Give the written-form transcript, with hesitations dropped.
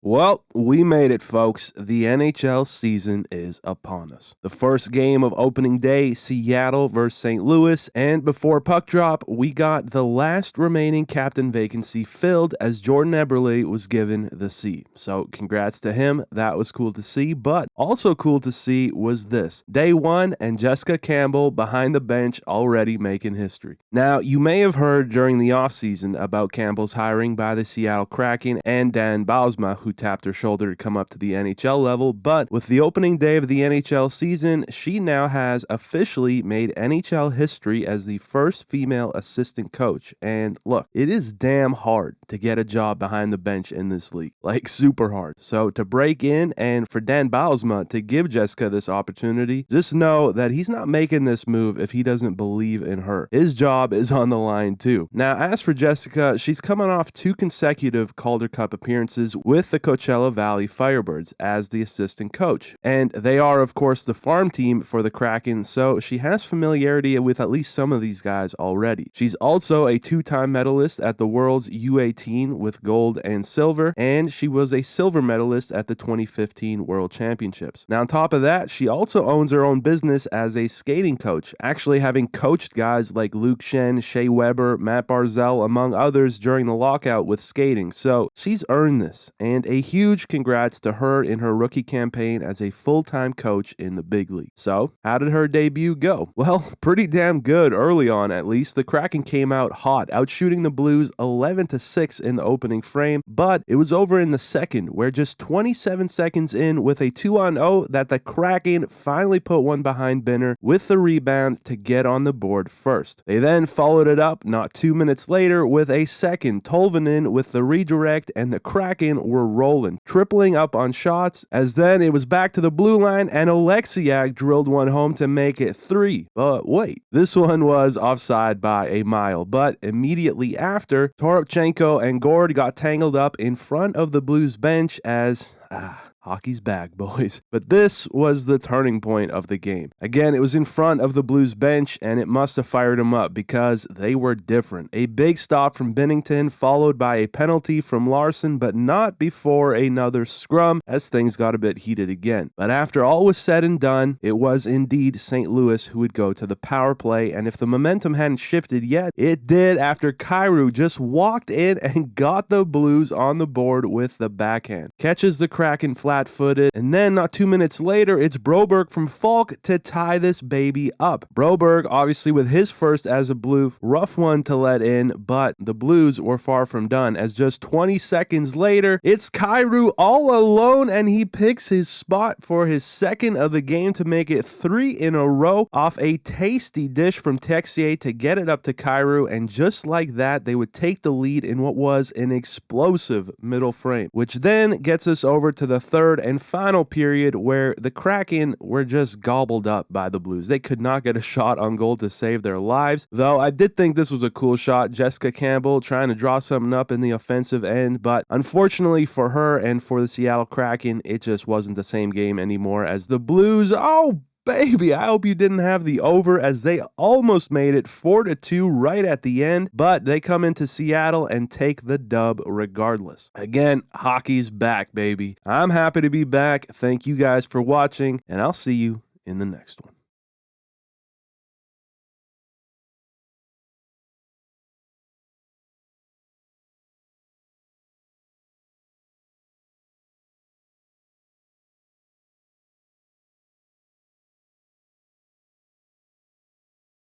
Well, we made it, folks. The NHL season is upon us. The first game of opening day, Seattle versus St. Louis, and before puck drop, we got the last remaining captain vacancy filled as Jordan Eberle was given the C. So congrats to him. That was cool to see, but also cool to see was this. Day one, and Jessica Campbell behind the bench already making history. Now, you may have heard during the offseason about Campbell's hiring by the Seattle Kraken and Dan Bylsma, who tapped her shoulder to come up to the NHL level, but with the opening day of the NHL season, she now has officially made NHL history as the first female assistant coach. And look, it is damn hard to get a job behind the bench in this league, like super hard. So to break in and for Dan Bylsma to give Jessica this opportunity, just know that he's not making this move if he doesn't believe in her. His job is on the line too. Now, as for Jessica, she's coming off 2 consecutive Calder Cup appearances with the Coachella Valley Firebirds as the assistant coach. And they are, of course, the farm team for the Kraken, so she has familiarity with at least some of these guys already. She's also a 2-time medalist at the World's U18 with gold and silver, and she was a silver medalist at the 2015 World Championships. Now, on top of that, she also owns her own business as a skating coach, actually having coached guys like Luke Schenn, Shea, Matt Barzel, among others during the lockout with skating. So she's earned this, and a huge congrats to her in her rookie campaign as a full-time coach in the big league. So, how did her debut go? Well, pretty damn good early on, at least. The Kraken came out hot, outshooting the Blues 11-6 in the opening frame, but it was over in the second, where just 27 seconds in with a 2-on-0 that the Kraken finally put one behind Binner with the rebound to get on the board first. They then followed it up not 2 minutes later with a second, Tolvanen with the redirect, and the Kraken were rolling, tripling up on shots, as then it was back to the blue line and Oleksiak drilled one home to make it 3. But wait, this one was offside by a mile, but immediately after, Toropchenko and Gord got tangled up in front of the Blues bench as... hockey's back, boys. But this was the turning point of the game. Again, it was in front of the Blues bench, and it must have fired them up because they were different. A big stop from BInnington, followed by a penalty from Larson, but not before another scrum, as things got a bit heated again. But after all was said and done, it was indeed St. Louis who would go to the power play, and if the momentum hadn't shifted yet, it did after Kyrou just walked in and got the Blues on the board with the backhand. Catches the Kraken flat-footed, and then not 2 minutes later, it's Broberg from Falk to tie this baby up. Broberg, obviously with his first as a Blue, rough one to let in, but the Blues were far from done, as just 20 seconds later, it's Kyrou all alone, and he picks his spot for his second of the game to make it 3 in a row off a tasty dish from Texier to get it up to Kyrou, and just like that, they would take the lead in what was an explosive middle frame, which then gets us over to the third and final period where the Kraken were just gobbled up by the Blues. They could not get a shot on goal to save their lives, though I did think this was a cool shot. Jessica Campbell trying to draw something up in the offensive end, but unfortunately for her and for the Seattle Kraken, it just wasn't the same game anymore as the Blues, baby, I hope you didn't have the over, as they almost made it 4-2 right at the end, but they come into Seattle and take the dub regardless. Again, hockey's back, baby. I'm happy to be back. Thank you guys for watching, and I'll see you in the next one.